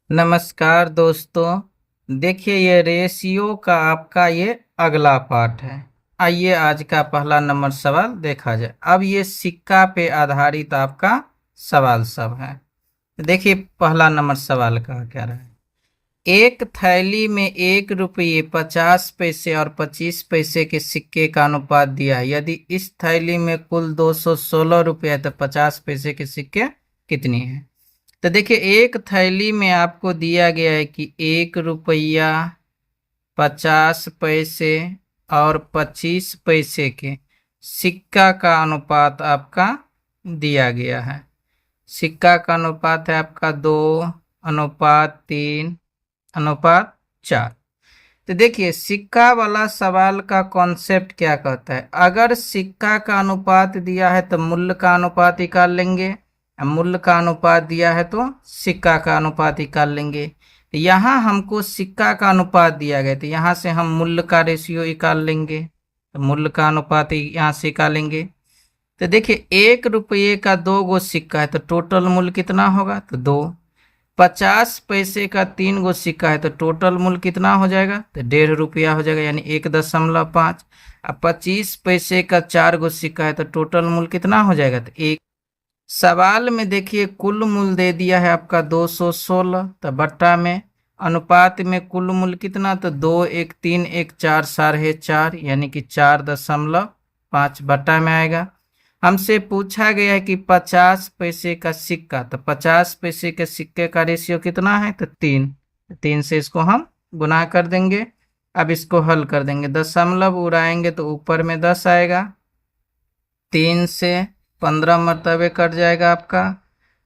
नमस्कार दोस्तों। देखिए ये रेशियो का आपका ये अगला पार्ट है। आइए आज का पहला नंबर सवाल देखा जाए। अब ये सिक्का पे आधारित आपका सवाल सब है। देखिए पहला नंबर सवाल का क्या रहा है। एक थैली में 1 रुपये 50 पैसे और 25 पैसे के सिक्के का अनुपात दिया है। यदि इस थैली में कुल 216 रुपये है तो 50 पैसे के सिक्के कितनी है। तो देखिए एक थैली में आपको दिया गया है कि 1 रुपया 50 पैसे और 25 पैसे के सिक्का का अनुपात आपका दिया गया है। सिक्का का अनुपात है आपका 2:3:4। तो देखिए सिक्का वाला सवाल का कॉन्सेप्ट क्या कहता है। अगर सिक्का का अनुपात दिया है तो मूल्य का अनुपात निकाल लेंगे। मूल्य का अनुपात दिया है तो सिक्का का अनुपात निकाल लेंगे। तो यहाँ हमको सिक्का का अनुपात दिया गया तो यहाँ से हम मूल्य का रेशियो निकाल लेंगे। तो मूल्य का अनुपात यहाँ से निकालेंगे। तो देखिए 1 रुपये का 2 गो सिक्का है तो टोटल मूल्य कितना होगा तो 2। 50 पैसे का 3 गो सिक्का है तो टोटल मूल्य कितना हो जाएगा तो 1.5 रुपया हो जाएगा, यानी 1.5। अब 25 पैसे का 4 गो सिक्का है तो टोटल मूल्य कितना हो जाएगा तो 1। सवाल में देखिए कुल मूल्य दे दिया है आपका 216, तो बट्टा में अनुपात में कुल मूल्य कितना तो 2 1 3 1 4 4, यानी कि 4.5 बट्टा में आएगा। हमसे पूछा गया है कि 50 पैसे का सिक्का, तो 50 पैसे के सिक्के का रेशियो कितना है तो 3। 3 से इसको हम गुना कर देंगे। अब इसको हल कर देंगे, दशमलव उड़ाएंगे तो ऊपर में 10 आएगा। 3 से 15 मरतबे कट जाएगा आपका।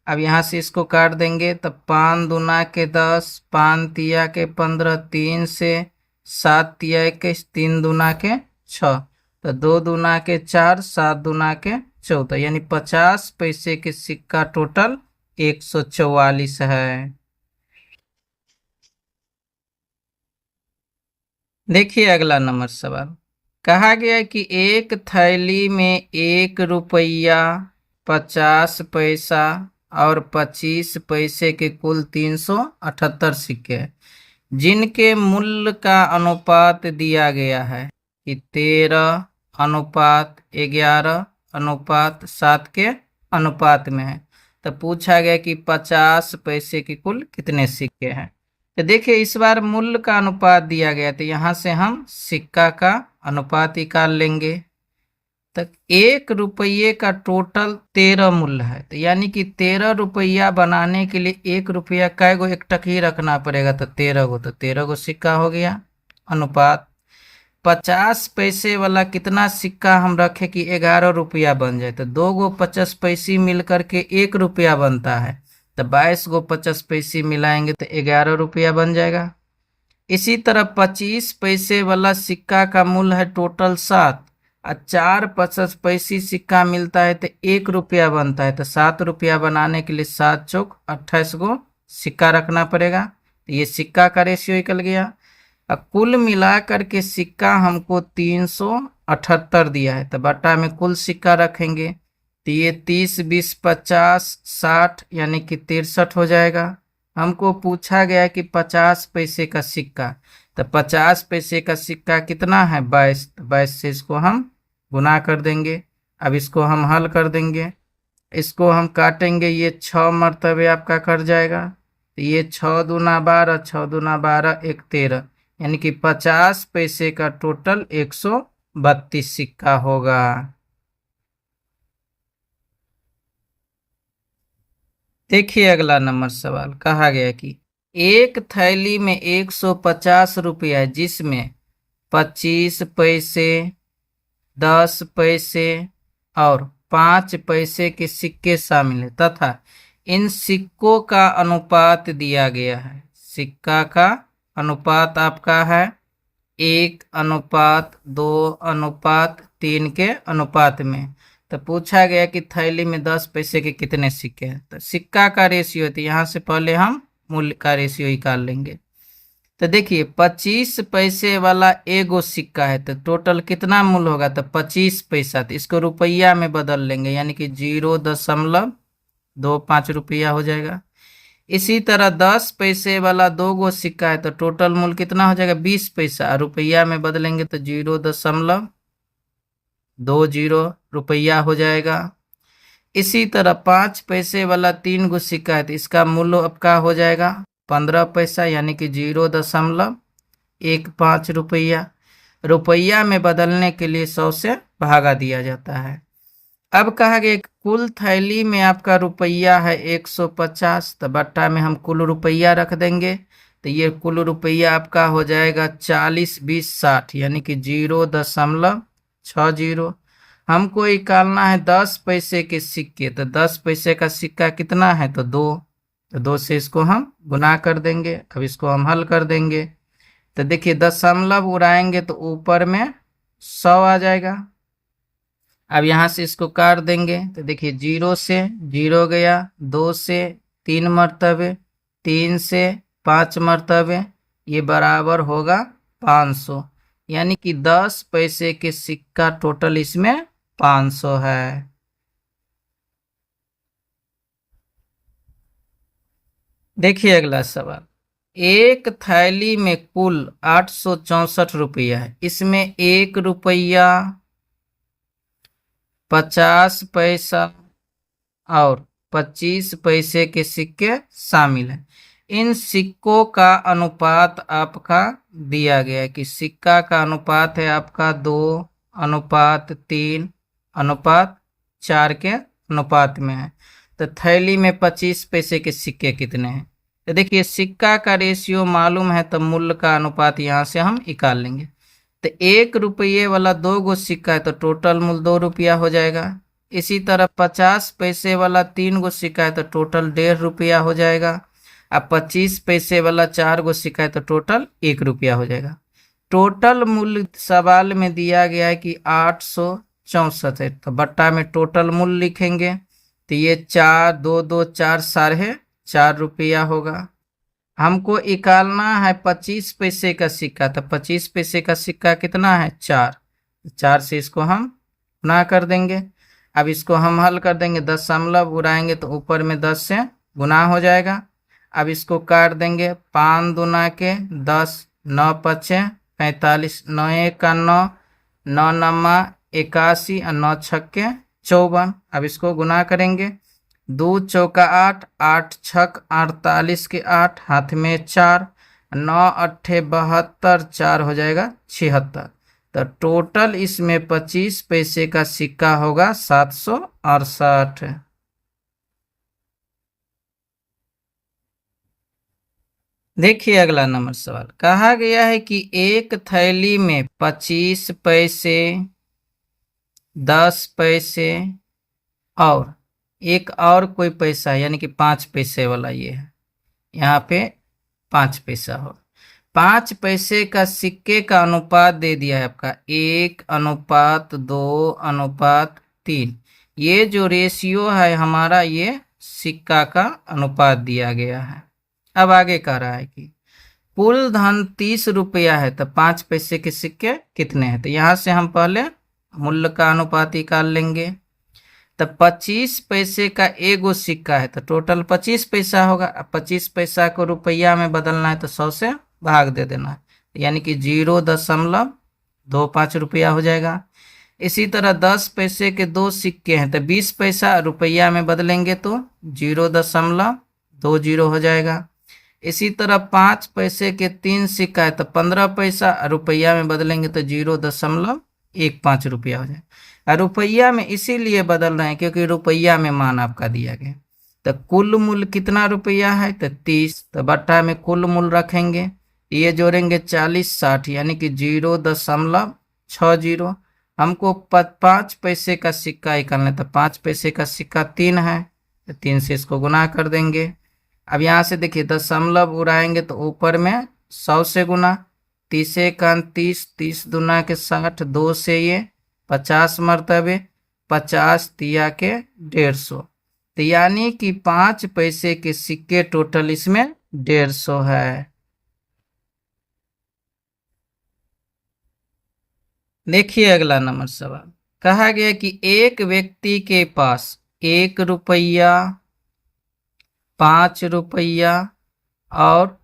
अब यहाँ से इसको काट देंगे तो 5 दूना के 10, 5 तिया के 15, 3 से 7 तिया के 3 दूना के 6, तो 2 दूना के 4, 7 दूना के 14, यानी 50 पैसे के सिक्का टोटल 144 है। देखिए अगला नंबर सवाल। कहा गया है कि एक थैली में 1 रुपया 50 पैसा और 25 पैसे के कुल 378 सिक्के हैं, जिनके मूल्य का अनुपात दिया गया है कि 13:11:7 के अनुपात में है। तो पूछा गया कि 50 पैसे के कुल कितने सिक्के हैं। तो देखिए इस बार मूल्य का अनुपात दिया गया तो यहाँ से हम सिक्का का अनुपात निकाल लेंगे। तो 1 रुपये का टोटल 13 मूल्य है, तो यानी कि 13 रुपया बनाने के लिए 1 रुपया कै गो एकटक ही रखना पड़ेगा तो 13 गो, तो 13 गो सिक्का हो गया। अनुपात 50 पैसे वाला कितना सिक्का हम रखे कि 11 रुपया बन जाए, तो 2 गो 50 पैसे मिल करके 1 रुपया बनता है, तो 22 गो 50 पैसे मिलाएंगे तो 11 रुपया बन जाएगा। इसी तरह 25 पैसे वाला सिक्का का मूल्य है टोटल 7 और 4 50 पैसे सिक्का मिलता है तो 1 रुपया बनता है, तो 7 रुपया बनाने के लिए 7 चौक 28 गो सिक्का रखना पड़ेगा। तो ये सिक्का का रेशियो निकल गया। अब कुल मिला करके सिक्का हमको 378 दिया है, तो बट्टा में कुल सिक्का रखेंगे तो ये 30 20 50 60, यानी कि 63 हो जाएगा। हमको पूछा गया कि 50 पैसे का सिक्का, तो 50 पैसे का सिक्का कितना है 22, तो 22 से इसको हम गुना कर देंगे। अब इसको हम हल कर देंगे, इसको हम काटेंगे, ये 6 मरतबे आपका कट जाएगा। तो ये 6 दूना 12, 6 दूना 12 1 13, यानी कि 50 पैसे का टोटल 132 सिक्का होगा। देखिए अगला नंबर सवाल। कहा गया कि एक थैली में 150 रुपया है, जिसमें 25 पैसे 10 पैसे और 5 पैसे के सिक्के शामिल है तथा इन सिक्कों का अनुपात दिया गया है। सिक्का का अनुपात आपका है 1:2:3 के अनुपात में। तो पूछा गया कि थैली में 10 पैसे के कितने सिक्के हैं। तो सिक्का का रेशियो, तो यहाँ से पहले हम मूल्य का रेशियो निकाल लेंगे। तो देखिए 25 पैसे वाला एगो सिक्का है तो टोटल कितना मूल्य होगा तो 25 पैसा, तो इसको रुपया में बदल लेंगे, यानी कि 0.25 रुपया हो जाएगा। इसी तरह 10 पैसे वाला 2 गो सिक्का है तो टोटल मूल्य कितना हो जाएगा 20 पैसा। रुपया में बदलेंगे तो 0.20 रुपया हो जाएगा। इसी तरह 5 पैसे वाला 3 गो सिक्का है तो इसका मूल्य आपका हो जाएगा 15 पैसा, यानी कि 0.15 रुपया। रुपया में बदलने के लिए 100 से भागा दिया जाता है। अब कहा गया कुल थैली में आपका रुपया है 150, तो बट्टा में हम कुल रुपया रख देंगे तो ये कुल रुपया आपका हो जाएगा 40, 20, 60, यानी कि 0.60। हमको निकालना है 10 पैसे के सिक्के, तो 10 पैसे का सिक्का कितना है तो 2, तो 2 से इसको हम गुना कर देंगे। अब इसको हम हल कर देंगे तो देखिए दशमलव उड़ाएंगे तो ऊपर में 100 आ जाएगा। अब यहाँ से इसको काट देंगे तो देखिए 0 से 0 गया, 2 से 3 मरतबे, 3 से 5 मरतबे, ये बराबर होगा 500, यानी कि 10 पैसे के सिक्का टोटल इसमें 500 है। देखिए अगला सवाल, एक थैली में कुल 864 रुपया है, इसमें 1 रुपया, 50 पैसा और 25 पैसे के सिक्के शामिल हैं। इन सिक्कों का अनुपात आपका दिया गया है कि सिक्का का अनुपात है आपका 2:3:4 के अनुपात में है। तो थैली में 25 पैसे के सिक्के कितने हैं? तो देखिए सिक्का का रेशियो मालूम है तो मूल्य का अनुपात यहाँ से हम निकाल लेंगे। तो 1 रुपये वाला 2 गो सिक्का है तो टोटल मूल्य 2 रुपया हो जाएगा। इसी तरह 50 पैसे वाला 3 गो सिक्का है तो टोटल 1.5 रुपया हो जाएगा। अब 25 पैसे वाला 4 गो सिक्का है तो टोटल 1 रुपया हो जाएगा। टोटल मूल्य सवाल में दिया गया है कि 864 है, तो बट्टा में टोटल मूल्य लिखेंगे तो ये 4, 2, 2, 4, 4 रुपया होगा। हमको निकालना है 25 पैसे का सिक्का, तो 25 पैसे का सिक्का कितना है 4, 4 से इसको हम गुना कर देंगे। अब इसको हम हल कर देंगे, दशमलव उड़ाएंगे तो ऊपर में 10 से गुना हो जाएगा। अब इसको काट देंगे, 5 दूना के 10, 9 पचे 45, 9 एक 9, 9 नमा 81 और 9 छक्के 54। अब इसको गुना करेंगे, 2 चौका 8, 8 छक 48 के 8, हाथ में 4, 9 अट्ठे 72, 4 हो जाएगा 76। तो टोटल इसमें 25 पैसे का सिक्का होगा 768। देखिए अगला नंबर सवाल, कहा गया है कि एक थैली में 25 पैसे, 10 पैसे और एक और कोई पैसा, यानी कि 5 पैसे वाला ये है, यहाँ पे 5 पैसा हो, 5 पैसे का सिक्के का अनुपात दे दिया है आपका 1:2:3। ये जो रेशियो है हमारा, ये सिक्का का अनुपात दिया गया है। अब आगे कह रहा है कि कुल धन 30 रुपया है तो 5 पैसे के सिक्के कितने हैं? तो यहाँ से हम पहले मूल्य का अनुपात निकाल लेंगे। तो 25 पैसे का 1 गो सिक्का है तो टोटल 25 पैसा होगा। अब 25 पैसा को रुपया में बदलना है तो 100 से भाग दे देना है, यानी कि 0.25 रुपया हो जाएगा। इसी तरह 10 पैसे के 2 सिक्के हैं तो 20 पैसा, रुपया में बदलेंगे तो 0.20 हो जाएगा। इसी तरह 5 पैसे के 3 सिक्का है तो 15 पैसा, रुपया में बदलेंगे तो 0.15 रुपया हो जाएगा। रुपया में इसीलिए बदल रहे हैं क्योंकि रुपया में मान आपका दिया गया। तो कुल मूल्य कितना रुपया है तो 30, तो बट्टा में कुल मूल्य रखेंगे, ये जोड़ेंगे 40, 60, यानी कि 0.60। हमको 5 पैसे का सिक्का निकालना है तो 5 पैसे का सिक्का 3 है तो 3 से इसको गुना कर देंगे। अब यहाँ से देखिए दशमलव उड़ाएंगे तो ऊपर में 100 से गुना, 30 एक 30, 30 दूना के 60, 2 से ये 50 मरतबे, 50 तिया के 150, तो यानी कि 5 पैसे के सिक्के टोटल इसमें 150 है। देखिए अगला नंबर सवाल, कहा गया कि एक व्यक्ति के पास 1 रुपया, 5 रुपया और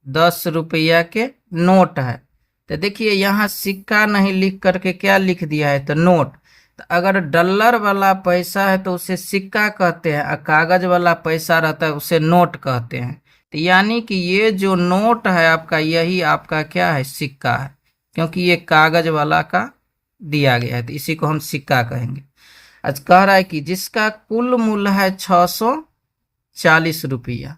10 रुपया के नोट है। तो देखिए यहाँ सिक्का नहीं लिख करके क्या लिख दिया है, तो नोट। तो अगर डॉलर वाला पैसा है तो उसे सिक्का कहते हैं, और कागज वाला पैसा रहता है उसे नोट कहते हैं। तो यानी कि ये जो नोट है आपका, यही आपका क्या है, सिक्का है, क्योंकि ये कागज वाला का दिया गया है, तो इसी को हम सिक्का कहेंगे। आज कह रहा है कि जिसका कुल मूल्य है 640 रुपया,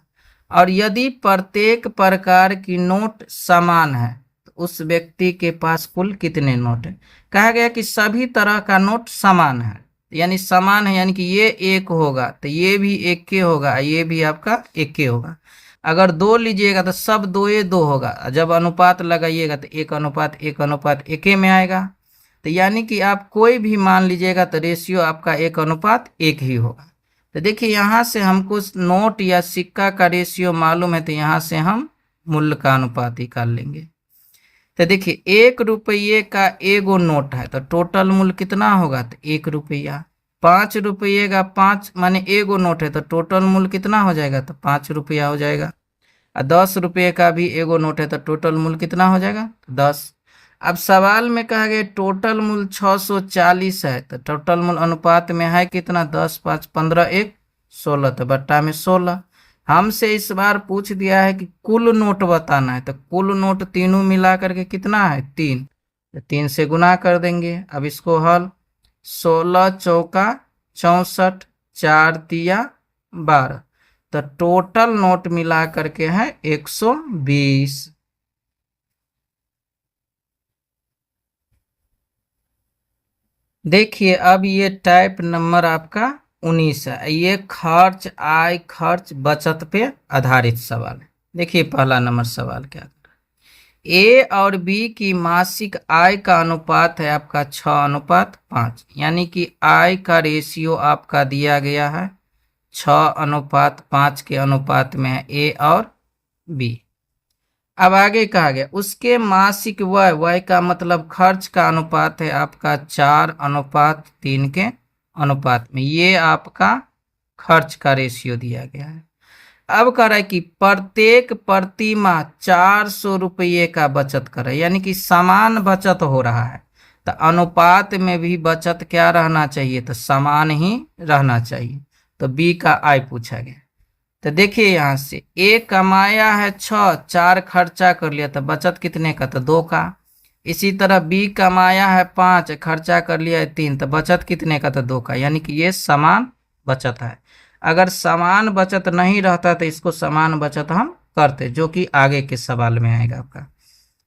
और यदि प्रत्येक प्रकार की नोट समान है तो उस व्यक्ति के पास कुल कितने नोट है। कहा गया कि सभी तरह का नोट समान है, यानी समान है, यानी कि ये एक होगा तो ये भी एक के होगा, ये भी आपका एक के होगा। अगर 2 लीजिएगा तो सब 2 होगा, जब अनुपात लगाइएगा तो 1:1:1 में आएगा। तो यानी कि आप कोई भी मान लीजिएगा तो रेशियो आपका 1:1 ही होगा। तो देखिए यहाँ से हमको नोट या सिक्का का रेशियो मालूम है, तो यहाँ से हम मूल्य का अनुपात निकाल लेंगे। तो देखिए 1 रुपये का एगो नोट है तो टोटल मूल्य कितना होगा, तो 1 रुपया। 5 रुपये का 5 माने एगो नोट है तो टोटल मूल्य कितना हो जाएगा, तो 5 रुपया हो जाएगा। और 10 रुपये का भी एगो नोट है तो टोटल मूल्य कितना हो जाएगा, 10। अब सवाल में कहा गया टोटल मूल्य 640 है, तो टोटल मूल्य अनुपात में है कितना, 10, 5, 15, 1, 16, तो बट्टा में 16। हमसे इस बार पूछ दिया है कि कुल नोट बताना है, तो कुल नोट तीनों मिला करके कितना है, 3, तो 3 से गुना कर देंगे। अब इसको हल, 16 चौका 64, 4 तिया 12, तो टोटल नोट मिला करके है 120। देखिए अब ये टाइप नंबर आपका 19 है। ये खर्च, आय, खर्च, बचत पे आधारित सवाल है। देखिए पहला नंबर सवाल क्या कर रहा है, ए और बी की मासिक आय का अनुपात है आपका 6:5, यानी कि आय का रेशियो आपका दिया गया है 6:5 के अनुपात में है ए और बी। अब आगे कहा गया उसके मासिक व्यय का मतलब खर्च का अनुपात है आपका 4:3 के अनुपात में, ये आपका खर्च का रेशियो दिया गया है। अब कह रहा है कि प्रत्येक प्रति माह 400 रुपये का बचत करे, यानी कि समान बचत हो रहा है, तो अनुपात में भी बचत क्या रहना चाहिए, तो समान ही रहना चाहिए। तो बी का आय पूछा गया। तो देखिए यहाँ से ए कमाया है 6, 4 खर्चा कर लिया, तो बचत कितने का, तो 2 का। इसी तरह बी कमाया है 5, खर्चा कर लिया है 3, तो बचत कितने का, तो 2 का। यानी कि ये समान बचत है। अगर समान बचत नहीं रहता तो इसको समान बचत हम करते, जो कि आगे के सवाल में आएगा आपका।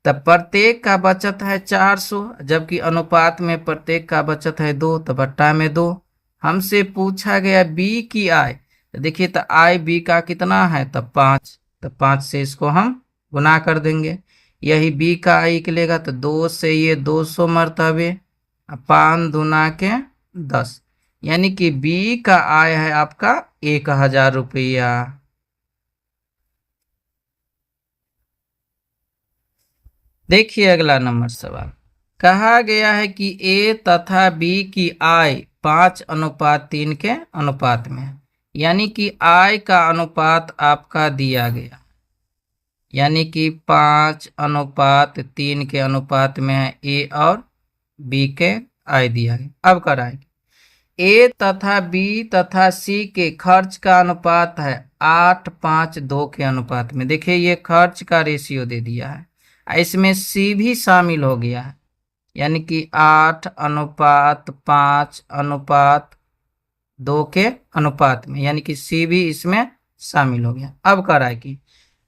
तब प्रत्येक का बचत है 400, जबकि अनुपात में प्रत्येक का बचत है 2, तो बट्टा में 2। हमसे पूछा गया बी की आय, देखिए तो आय बी का कितना है, तो 5, तो 5 से इसको हम गुना कर देंगे। यही बी का आय निकलेगा, तो 2 से ये 200 मरतबे, 5 दूना के 10, यानी कि बी का आय है आपका 1000 रुपया। देखिए अगला नंबर सवाल, कहा गया है कि ए तथा बी की आय 5:3 के अनुपात में है, यानी कि आय का अनुपात आपका दिया गया, यानी कि 5:3 के अनुपात में है ए और बी के आय दिया गया। अब कराएंगे ए तथा बी तथा सी के खर्च का अनुपात है 8:5:2 के अनुपात में। देखिए ये खर्च का रेशियो दे दिया है, इसमें सी भी शामिल हो गया है, यानी कि 8:5:2 के अनुपात में, यानी कि सी भी इसमें शामिल हो गया। अब कह रहा है कि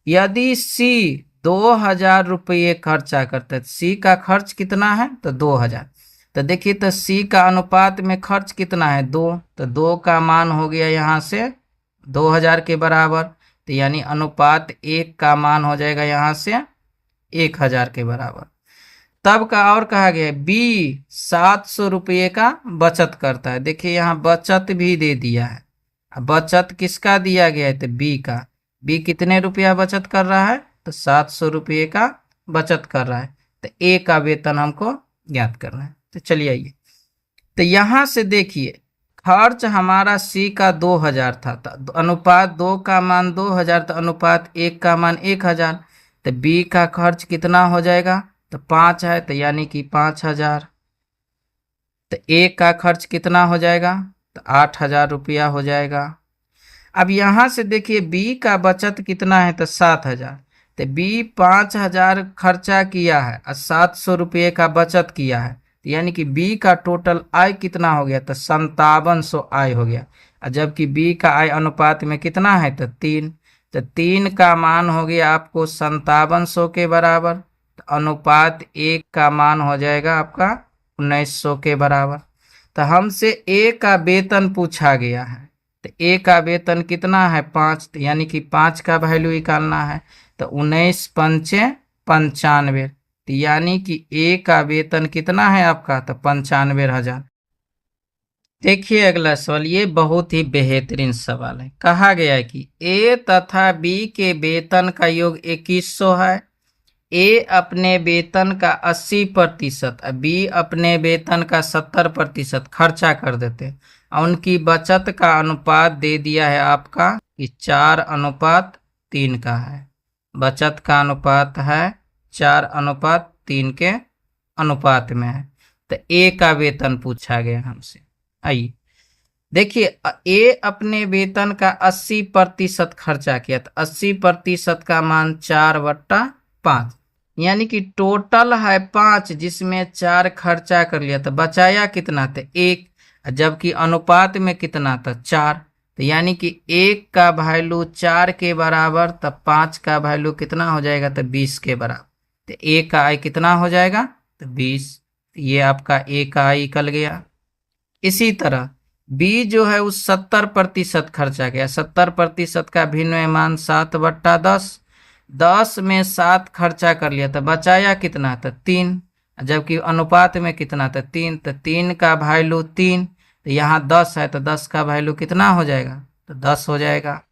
यदि सी 2000 रुपये खर्चा करता है, सी का खर्च कितना है, तो 2000। तो देखिए तो सी का अनुपात में खर्च कितना है, 2, तो 2 का मान हो गया यहाँ से 2000 के बराबर, तो यानी अनुपात 1 का मान हो जाएगा यहाँ से 1000 के बराबर। तब का और कहा गया बी 700 रुपये का बचत करता है। देखिए यहाँ बचत भी दे दिया है, बचत किसका दिया गया है, तो बी का। बी कितने रुपया बचत कर रहा है, तो 700 रुपये का बचत कर रहा है। तो ए का वेतन हमको ज्ञात करना है। तो चलिए आइए, तो यहाँ से देखिए खर्च हमारा सी का 2000 था, तो अनुपात 2 का मान 2000, तो अनुपात 1 का मान 1000। तो बी का खर्च कितना हो जाएगा, तो 5 है, तो यानी कि 5000। तो ए का खर्च कितना हो जाएगा, तो 8000 रुपया हो जाएगा। अब यहाँ से देखिए बी का बचत कितना है, तो 7000। तो बी 5000 खर्चा किया है और 700 रुपये का बचत किया है, तो यानी कि बी का टोटल आय कितना हो गया, तो 5700 आय हो गया। और जबकि बी का आय अनुपात में कितना है, तो 3। तो 3 का मान हो गया आपको 5700 के बराबर, तो अनुपात 1 का मान हो जाएगा आपका 1900 के बराबर। तो हमसे ए का वेतन पूछा गया है, तो ए का वेतन कितना है, 5, तो यानी कि 5 का वैल्यू निकालना है। तो 19 पंचे 95, तो यानी कि ए का वेतन कितना है आपका, तो 95,000। देखिए अगला सवाल, ये बहुत ही बेहतरीन सवाल है। कहा गया है कि ए तथा बी के वेतन का योग 2100 है। ए अपने वेतन का 80% और बी अपने वेतन का 70% खर्चा कर देते हैं, और उनकी बचत का अनुपात दे दिया है आपका कि 4:3 का है। बचत का अनुपात है 4:3 के अनुपात में है। तो ए का वेतन पूछा गया हमसे। आइए देखिए, ए अपने वेतन का 80% खर्चा किया, तो 80% का मान 4/5, यानी कि टोटल है 5, जिसमें 4 खर्चा कर लिया, तो बचाया कितना, तो 1। जबकि अनुपात में कितना था, 4। तो यानी कि 1 का वैल्यू 4 के बराबर, तब 5 का वैल्यू कितना हो जाएगा, तो 20 के बराबर। तो ए का आय कितना हो जाएगा, तो 20। ये आपका ए का आय निकल गया। इसी तरह बी जो है उस 70% खर्चा किया, 70% का भिन्न मान 7/10, 10 में 7 खर्चा कर लिया, तो बचाया कितना, तो 3। जबकि अनुपात में कितना था, 3। तो 3 का वैल्यू 3, तो यहाँ 10 है, तो 10 का वैल्यू कितना हो जाएगा, तो 10 हो जाएगा।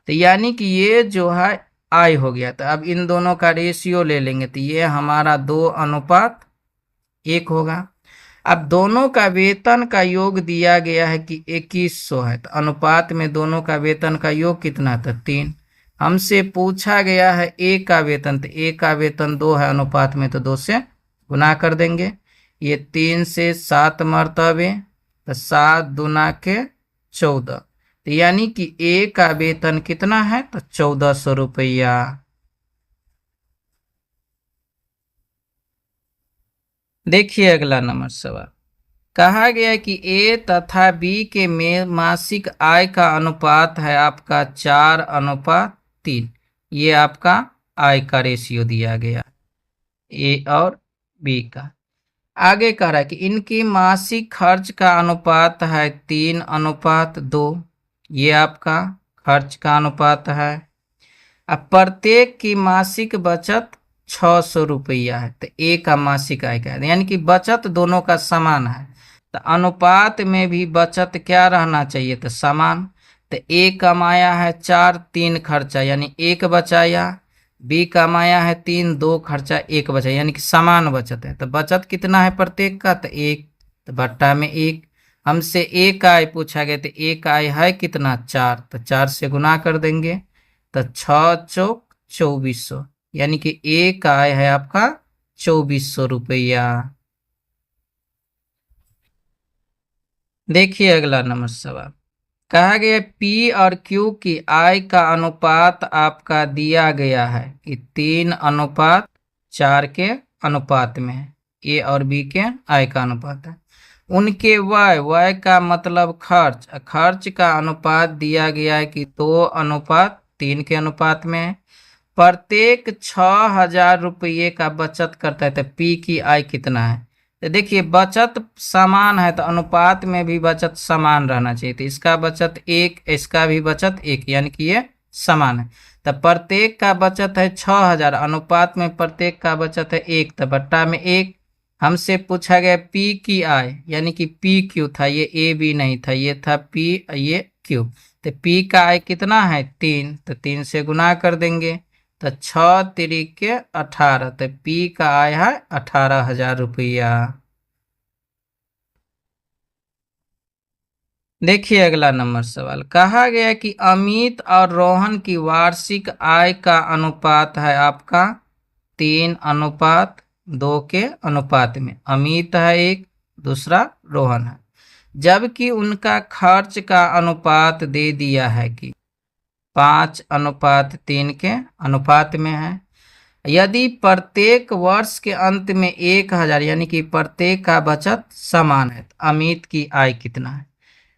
तो यानी कि ये जो है आय हो गया। तो अब इन दोनों का रेशियो ले लेंगे, तो ये हमारा 2:1 होगा। अब दोनों का वेतन का योग दिया गया है कि 2100 है, तो अनुपात में दोनों का वेतन का योग कितना था, 3। हमसे पूछा गया है ए का वेतन, तो ए का वेतन 2 है, अनुपात में तो 2 से गुना कर देंगे। ये 3 से 7 मरतबे, तो 7 दूना के 14, तो यानी कि ए का वेतन कितना है, तो 1400 रुपया। देखिए अगला नंबर सवाल, कहा गया है कि ए तथा बी के में मासिक आय का अनुपात है आपका 4:3। ये आपका आय का रेशियो दिया गया, ए और बी का। आगे कह रहा है कि इनकी मासिक खर्च का अनुपात है 3:2। ये आपका खर्च का अनुपात है। अब प्रत्येक की मासिक बचत 600 रुपया है, तो ए का मासिक आय का है, यानी कि बचत दोनों का समान है। तो अनुपात में भी बचत क्या रहना चाहिए, तो समान। तो ए कमाया है 4, 3 खर्चा, यानी 1 बचाया। बी कमाया है 3, 2 खर्चा, 1 बचा, यानी कि समान बचत है। तो बचत कितना है प्रत्येक का, तो 1, तो भट्टा में 1। हमसे ए का आय पूछा गया, तो ए का आय है कितना, 4, तो 4 से गुना कर देंगे, तो 6 चौक 2400, यानी कि ए का आय है आपका 2400 रुपया। देखिए अगला नंबर सवाल, कहा गया पी और क्यू की आय का अनुपात आपका दिया गया है कि 3:4 के अनुपात में है। ए और बी के आय का अनुपात है। उनके वाय का मतलब खर्च, खर्च का अनुपात दिया गया है कि 2:3 के अनुपात में है। प्रत्येक 6000 रुपये का बचत करता है, तो पी की आय कितना है। तो देखिए बचत समान है, तो अनुपात में भी बचत समान रहना चाहिए। तो इसका बचत 1, इसका भी बचत 1, यानी कि ये समान है। तो प्रत्येक का बचत है 6000, अनुपात में प्रत्येक का बचत है 1, तो बट्टा में 1। हमसे पूछा गया पी की आय, यानी कि पी क्यू था, ये ए बी नहीं था, ये था पी, ये क्यू। तो पी का आय कितना है, 3, तो 3 से गुना कर देंगे, तो 6 तिरिके 18, तो पी का आय है 18,000 रुपया। देखिए अगला नंबर सवाल, कहा गया कि अमित और रोहन की वार्षिक आय का अनुपात है आपका 3:2 के अनुपात में। अमित है एक, दूसरा रोहन है, जबकि उनका खर्च का अनुपात दे दिया है कि 5:3 के अनुपात में है। यदि प्रत्येक वर्ष के अंत में 1,000 यानी कि प्रत्येक का बचत समान है, तो अमित की आय कितना है?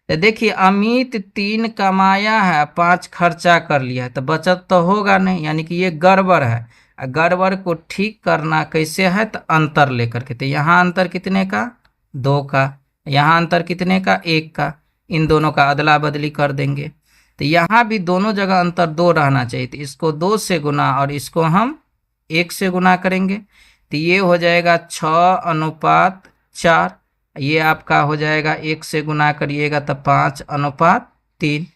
तो देखिए अमित 3 कमाया है, 5 खर्चा कर लिया है, तो बचत तो होगा नहीं, यानी कि ये गड़बड़ है। गड़बड़ को ठीक करना कैसे है? तो अंतर लेकर के। तो यहाँ अंतर कितने का? 2 का। यहाँ अंतर कितने का? 1 का। इन दोनों का अदला बदली कर देंगे, तो यहाँ भी दोनों जगह अंतर 2 रहना चाहिए। तो इसको 2 से गुना और इसको हम 1 से गुना करेंगे, तो ये हो जाएगा 6:4। ये आपका हो जाएगा 1 से गुना करिएगा तो 5:3।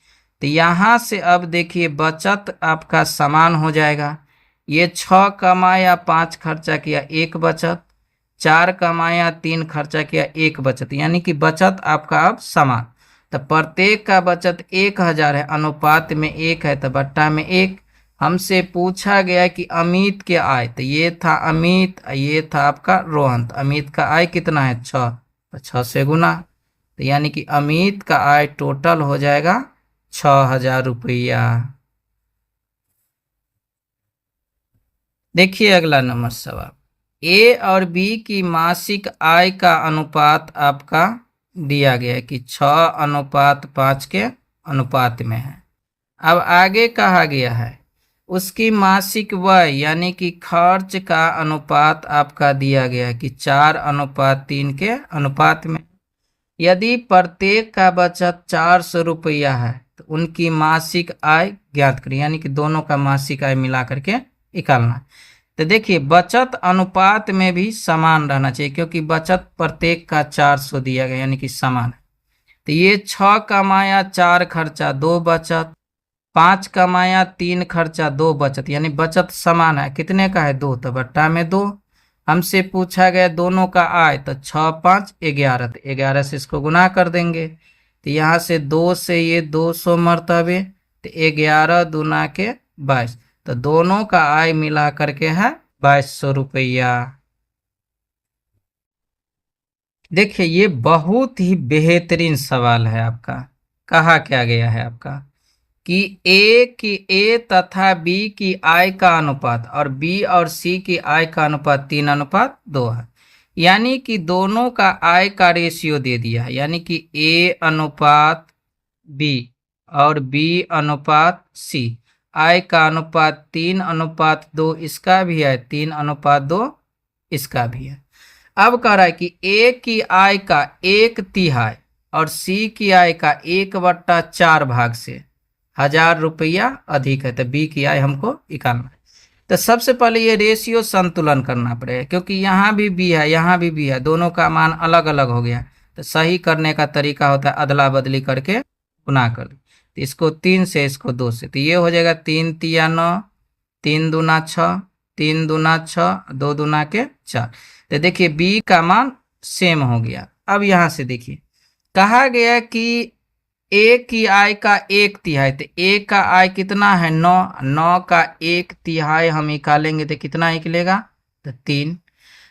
तो यहाँ से अब देखिए बचत आपका समान हो जाएगा। ये 6 कमाया, 5 खर्चा किया, 1 बचत। 4 कमाया, 3 खर्चा किया, 1 बचत, यानी कि बचत आपका अब समान। तो प्रत्येक का बचत 1,000 है, अनुपात में 1 है, तो बट्टा में 1। हमसे पूछा गया कि अमित के आय, तो ये था अमित, ये था आपका रोहन। तो अमित का आय कितना है? 6, तो 6 से गुना, तो यानी कि अमित का आय टोटल हो जाएगा 6,000 रुपया। देखिए अगला नंबर सवाल, ए और बी की मासिक आय का अनुपात आपका दिया गया है कि 6:5 के अनुपात में है। अब आगे कहा गया है उसकी मासिक व्यय यानी कि खर्च का अनुपात आपका दिया गया है कि 4:3 के अनुपात में। यदि प्रत्येक का बचत 400 रुपया है, तो उनकी मासिक आय ज्ञात करें, यानी कि दोनों का मासिक आय मिला करके निकालना है। तो देखिए बचत अनुपात में भी समान रहना चाहिए, क्योंकि बचत प्रत्येक का 400 दिया गया, यानी कि समान है। तो ये 6 कमाया, 4 खर्चा, 2 बचत। 5 कमाया, 3 खर्चा, 2 बचत, यानी बचत समान है। कितने का है? 2, तो बट्टा में 2। हमसे पूछा गया दोनों का आय, तो 6, 5, 11, तो 11 से इसको गुना कर देंगे। तो यहाँ से 2 से ये 200 मरतबे, तो 11 दूना के 22, तो दोनों का आय मिला करके है 2200 रुपया। देखिए ये बहुत ही बेहतरीन सवाल है आपका। कहा क्या गया है आपका कि ए तथा बी की आय का अनुपात और बी और सी की आय का अनुपात 3:2 है, यानी कि दोनों का आय का रेशियो दे दिया है, यानी कि ए अनुपात बी और बी अनुपात सी। आय का अनुपात 3:2 इसका भी है, 3:2 इसका भी है। अब कह रहा है कि ए की आय का 1/3 और सी की आय का 1/4 भाग से 1,000 रुपया अधिक है, तो बी की आय हमको निकालना है। तो सबसे पहले ये रेशियो संतुलन करना पड़ेगा, क्योंकि यहाँ भी बी है, यहाँ भी बी है, दोनों का मान अलग अलग हो गया। तो सही करने का तरीका होता है अदला बदली करके गुना कर। तो इसको 3 से, इसको 2 से, तो ये हो जाएगा 3 तिया 9, 3 दूना 6, 3 दूना 6, 2 दूना के 4। तो देखिए बी का मान सेम हो गया। अब यहाँ से देखिए कहा गया कि ए की आय का 1/3, तो ए का आय कितना है? 9, 9 का 1/3 हम निकालेंगे तो कितना निकलेगा? तो 3।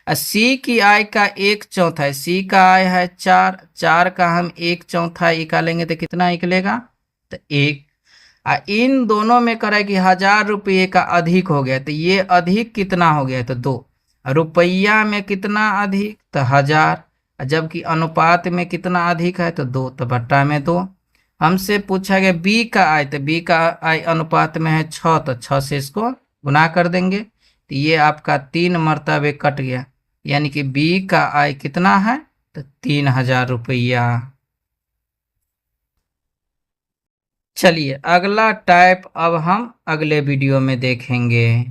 सी की आय का 1/4, सी का आय है 4, 4 का हम 1/4 निकालेंगे तो कितना निकलेगा? तो 1। इन दोनों में करा कि 1,000 रुपये का अधिक हो गया, तो ये अधिक कितना हो गया? तो 2। रुपया में कितना अधिक? तो 1,000। जबकि अनुपात में कितना अधिक है? तो 2, तो बट्टा में 2। हमसे पूछा गया बी का आय, तो बी का आय अनुपात में है 6, तो 6 से इसको गुना कर देंगे, तो ये आपका 3 मरतबे कट गया, यानी कि बी का आय कितना है? तो 3,000 रुपया। चलिए अगला टाइप अब हम अगले वीडियो में देखेंगे।